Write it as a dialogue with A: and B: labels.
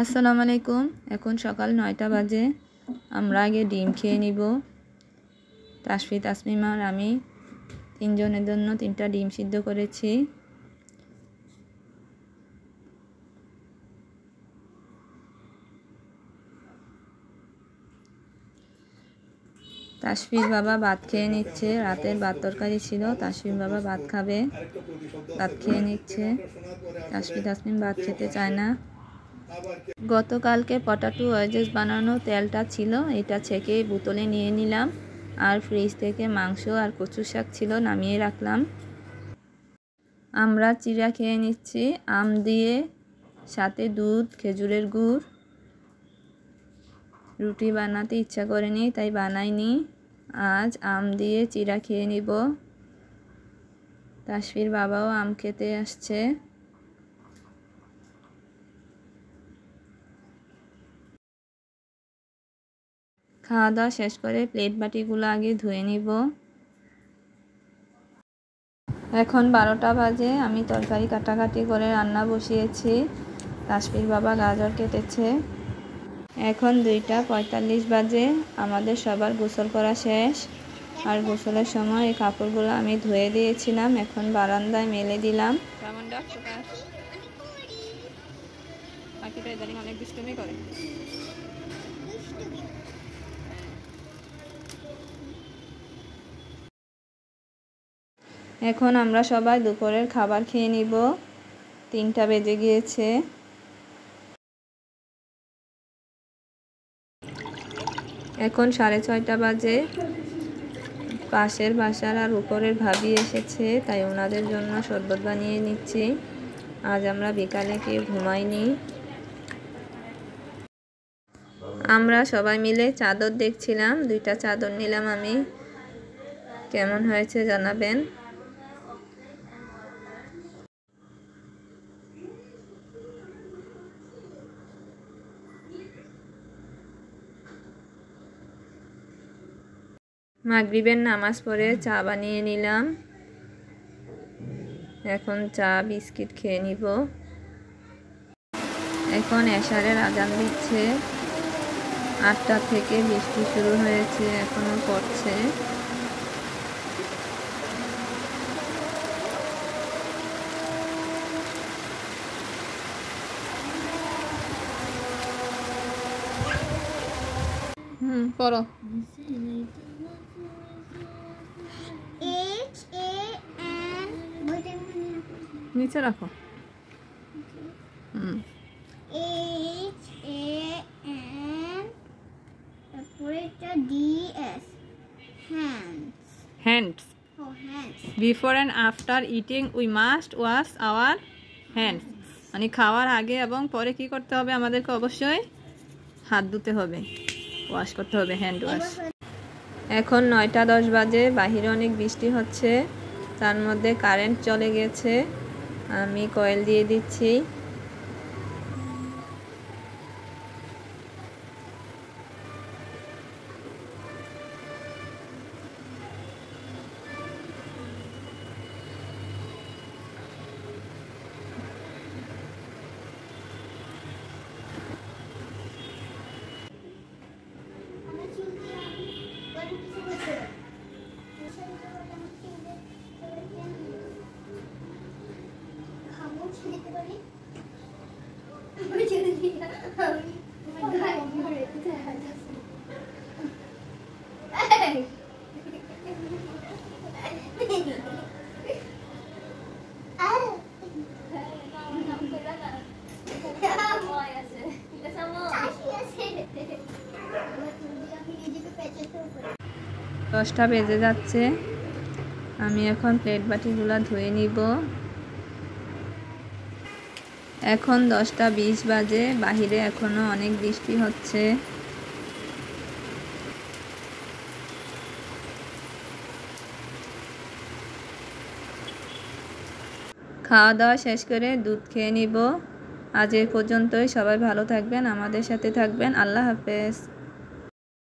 A: আসসালামু আলাইকুম। এখন সকাল 9টা বাজে। আমরা আগে ডিম খেয়ে নিব। তাসফি, তাসমিমা আর আমি 3 জনের জন্য 3টা ডিম সিদ্ধ করেছি। তাসফির বাবা ভাত খেয়ে নিচ্ছে। রাতের ভাত তরকারি ছিল, তাসফির বাবা ভাত খাবে, ভাত খেয়ে নিচ্ছে। তাসফি, তাসমিম ভাত খেতে চায় না। গতকালকে পটাটো ওয়েজেস বানানো তেলটা ছিল, এটা ছেঁকে বোতলে নিয়ে নিলাম। আর ফ্রিজ থেকে মাংস আর কচু শাক ছিল, নামিয়ে রাখলাম। আমরা চিড়া খেয়ে নিচ্ছি আম দিয়ে, সাথে দুধ, খেজুরের গুড়। রুটি বানাতে ইচ্ছা করেনি তাই বানাইনি। আজ আম দিয়ে চিড়া খেয়ে নিব। তাসফির বাবাও আম খেতে আসছে। খাওয়া দাওয়া শেষ করে প্লেট বাটিগুলো আগে ধুয়ে নিব। এখন 12টা বাজে। আমি তরকারি কাটাকাটি করে রান্না বসিয়েছি। তাসফির বাবা গাজর কেটেছে। এখন 2টা 45 বাজে। আমাদের সবার গোসল করা শেষ। আর গোসলের সময় এই কাপড়গুলো আমি ধুয়ে দিয়েছিলাম, এখন বারান্দায় মেলে দিলাম। অনেক দুষ্টুমি করে। এখন আমরা সবাই দুপুরের খাবার খেয়ে নিব। 3টা বেজে গিয়েছে। এখন 6:30 বাজে। পাশের বাসার আর উপরের ভাবি এসেছে, তাই ওনাদের জন্য শরবত বানিয়ে নিচ্ছি। আজ আমরা বিকালে কেউ ঘুমাইনি। আমরা সবাই মিলে চাদর দেখছিলাম। 2টা চাদর নিলাম আমি। কেমন হয়েছে জানাবেন। মাগরিবের নামাজ পড়ে চা বানিয়ে নিলাম। এখন চা বিস্কিট খেয়ে নিব। এখন এশারের আজান দিচ্ছে। 8টা থেকে বৃষ্টি শুরু হয়েছে, এখনো পড়ছে। পড়ো। নিচে রাখো। Hands. Before and after eating we must wash our hands. মানে খাওয়ার আগে এবং পরে কি করতে হবে? আমাদেরকে অবশ্যই হাত ধুতে হবে, ওয়াশ করতে হবে, হ্যান্ড ওয়াশ। এখন 9টা 10 বাজে। বাহিরে অনেক বৃষ্টি হচ্ছে, তার মধ্যে কারেন্ট চলে গেছে। আমি কয়েল দিয়ে দিচ্ছি। দশটা বেজে যাচ্ছে। আমি এখন প্লেট বাটিগুলো ধুয়ে নিব। এখন 10টা 20 বাজে। বাহিরে এখনো অনেক বৃষ্টি হচ্ছে। খাওয়া দাওয়া শেষ করে দুধ খেয়ে নিব। আজ এ পর্যন্তই। সবাই ভালো থাকবেন, আমাদের সাথে থাকবেন। আল্লাহ হাফেজ।